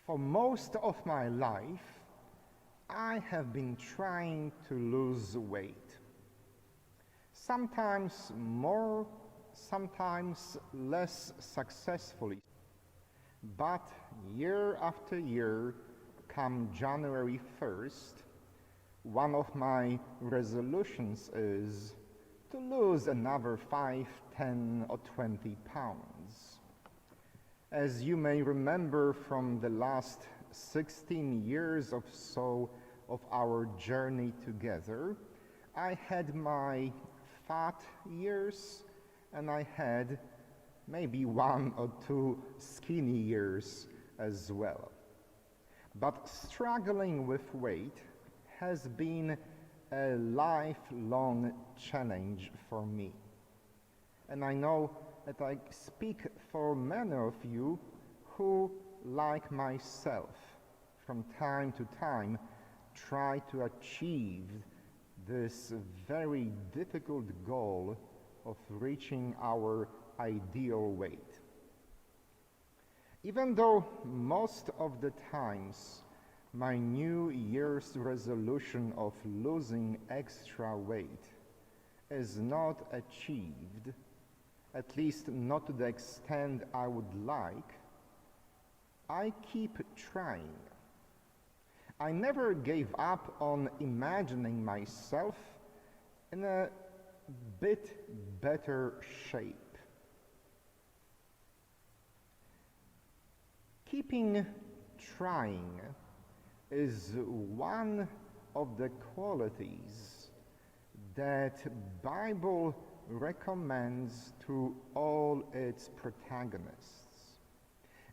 For most of my life, I have been trying to lose weight. Sometimes more, sometimes less successfully. But year after year, come January 1st, one of my resolutions is to lose another 5, 10, or 20 pounds. As you may remember from the last 16 years or so of our journey together, I had my fat years and I had maybe 1 or 2 skinny years as well. But struggling with weight has been a lifelong challenge for me. And I know that I speak for many of you who, like myself, from time to time try to achieve this very difficult goal of reaching our ideal weight. Even though most of the times my New Year's resolution of losing extra weight is not achieved, at least not to the extent I would like, I keep trying. I never gave up on imagining myself in a bit better shape. Keeping trying is one of the qualities that Bible recommends to all its protagonists.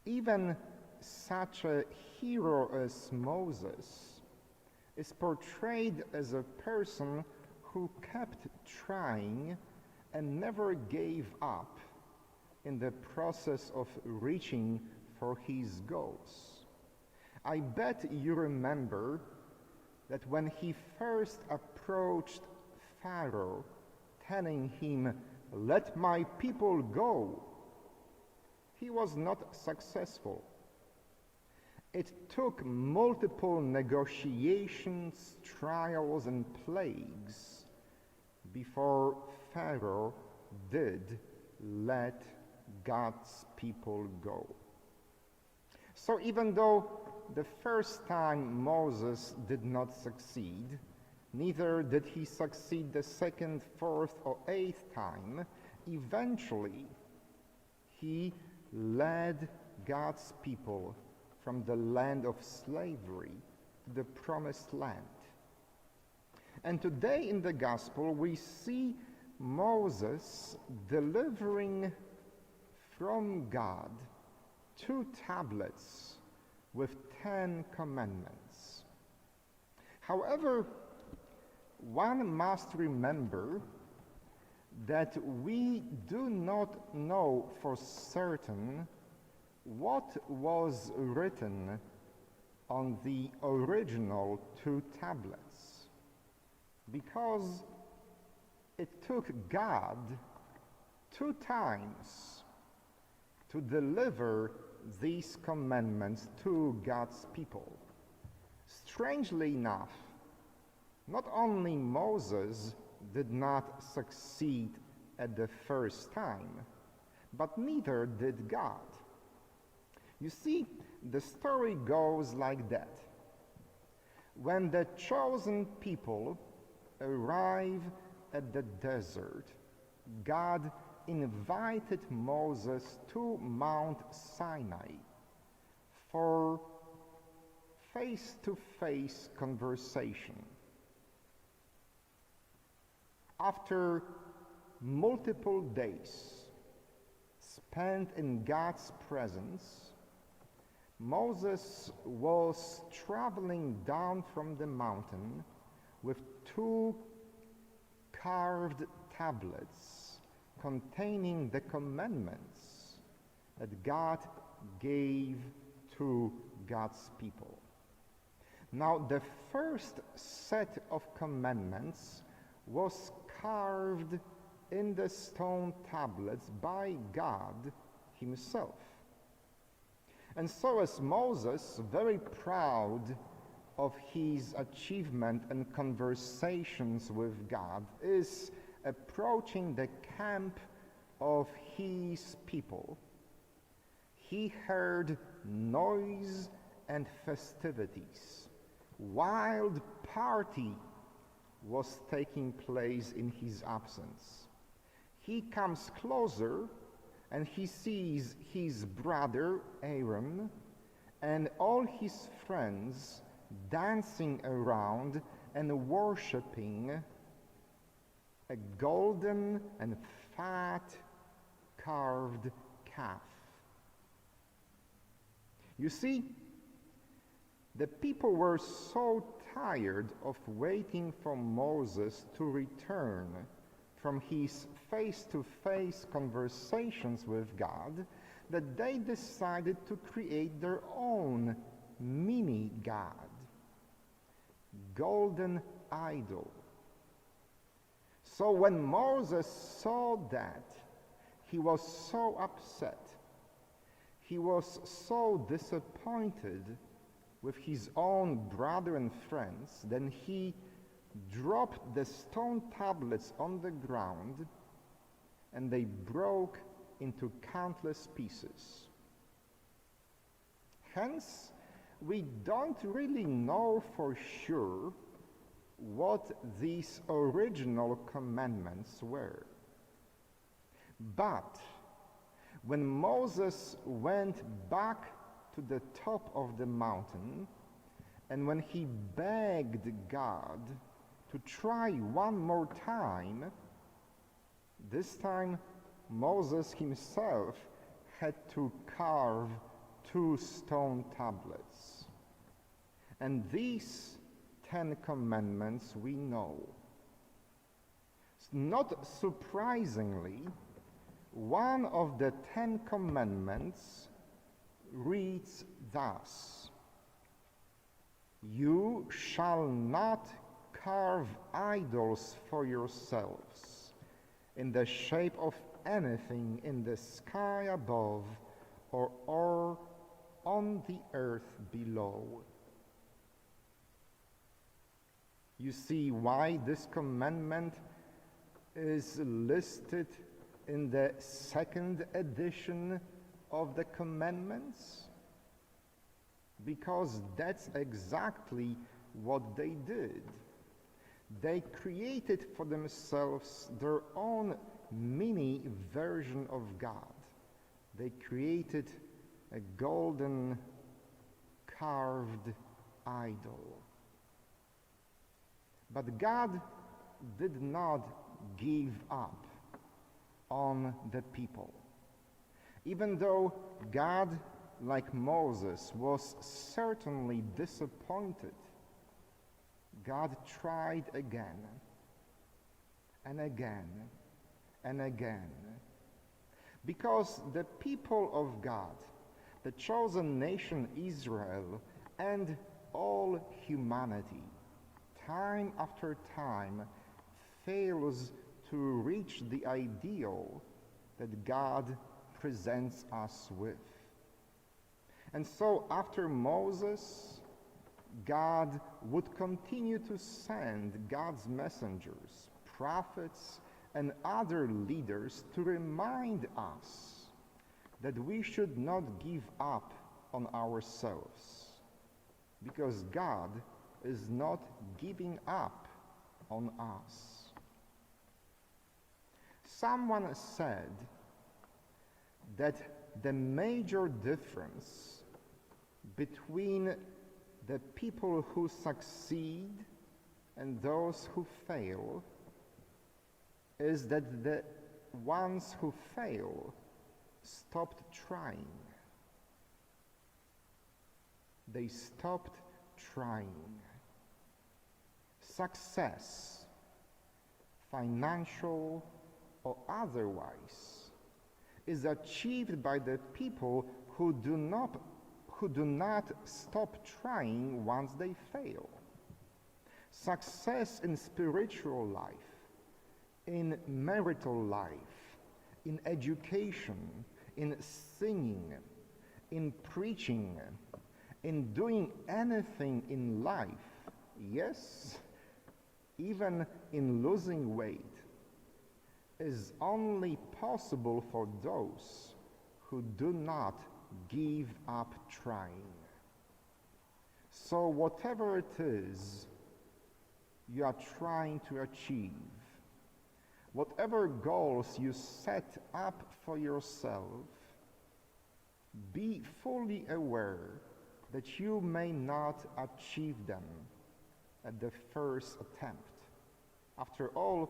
Even such a hero as Moses is portrayed as a person who kept trying and never gave up in the process of reaching for his goals. I bet you remember that when he first approached Pharaoh, telling him, "Let my people go," he was not successful. It took multiple negotiations, trials, and plagues before Pharaoh did let God's people go. So even though the first time Moses did not succeed, neither did he succeed the second, fourth, or eighth time, eventually he led God's people from the land of slavery to the promised land. And today in the gospel we see Moses delivering from God 2 tablets with 10 commandments. However, one must remember that we do not know for certain what was written on the original 2 tablets, because it took God 2 times to deliver these commandments to God's people. Strangely enough, not only Moses did not succeed at the first time, but neither did God. You see, the story goes like that. When the chosen people arrive at the desert, God invited Moses to Mount Sinai for face-to-face conversation. After multiple days spent in God's presence, Moses was traveling down from the mountain with 2 carved tablets containing the commandments that God gave to God's people. Now, the first set of commandments was carved in the stone tablets by God himself. And so as Moses, very proud of his achievement and conversations with God, is approaching the camp of his people, he heard noise and festivities. Wild party was taking place in his absence. He comes closer and he sees his brother Aaron and all his friends dancing around and worshiping a golden and fat carved calf. You see, the people were so tired of waiting for Moses to return from his face-to-face conversations with God that they decided to create their own mini-God, golden idol. So when Moses saw that, he was so upset. He was so disappointed with his own brother and friends, then he dropped the stone tablets on the ground and they broke into countless pieces. Hence, we don't really know for sure what these original commandments were. But when Moses went back to the top of the mountain, and when he begged God to try one more time, this time Moses himself had to carve 2 stone tablets. And these 10 commandments we know. Not surprisingly, one of the 10 commandments reads thus: "You shall not carve idols for yourselves in the shape of anything in the sky above or on the earth below." You see why this commandment is listed in the 2nd edition of the commandments? Because that's exactly what they did. They created for themselves their own mini version of God. They created a golden carved idol. But God did not give up on the people. Even though God, like Moses, was certainly disappointed, God tried again and again and again. Because the people of God, the chosen nation Israel, and all humanity, time after time, fails to reach the ideal that God presents us with. And so after Moses, God would continue to send God's messengers, prophets, and other leaders to remind us that we should not give up on ourselves, because God is not giving up on us. Someone said that the major difference between the people who succeed and those who fail is that the ones who fail stopped trying. They stopped trying. Success, financial or otherwise, is achieved by the people who do not stop trying once they fail. Success in spiritual life, in marital life, in education, in singing, in preaching, in doing anything in life, yes, even in losing weight, is only possible for those who do not give up trying. So whatever it is you are trying to achieve, whatever goals you set up for yourself, be fully aware that you may not achieve them at the first attempt. After all,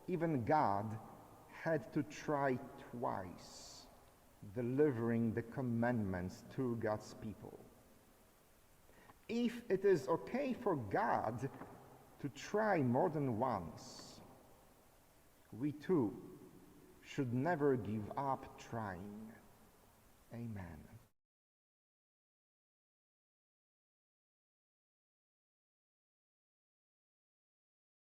even God had to try twice delivering the commandments to God's people. If it is okay for God to try more than once, we too should never give up trying.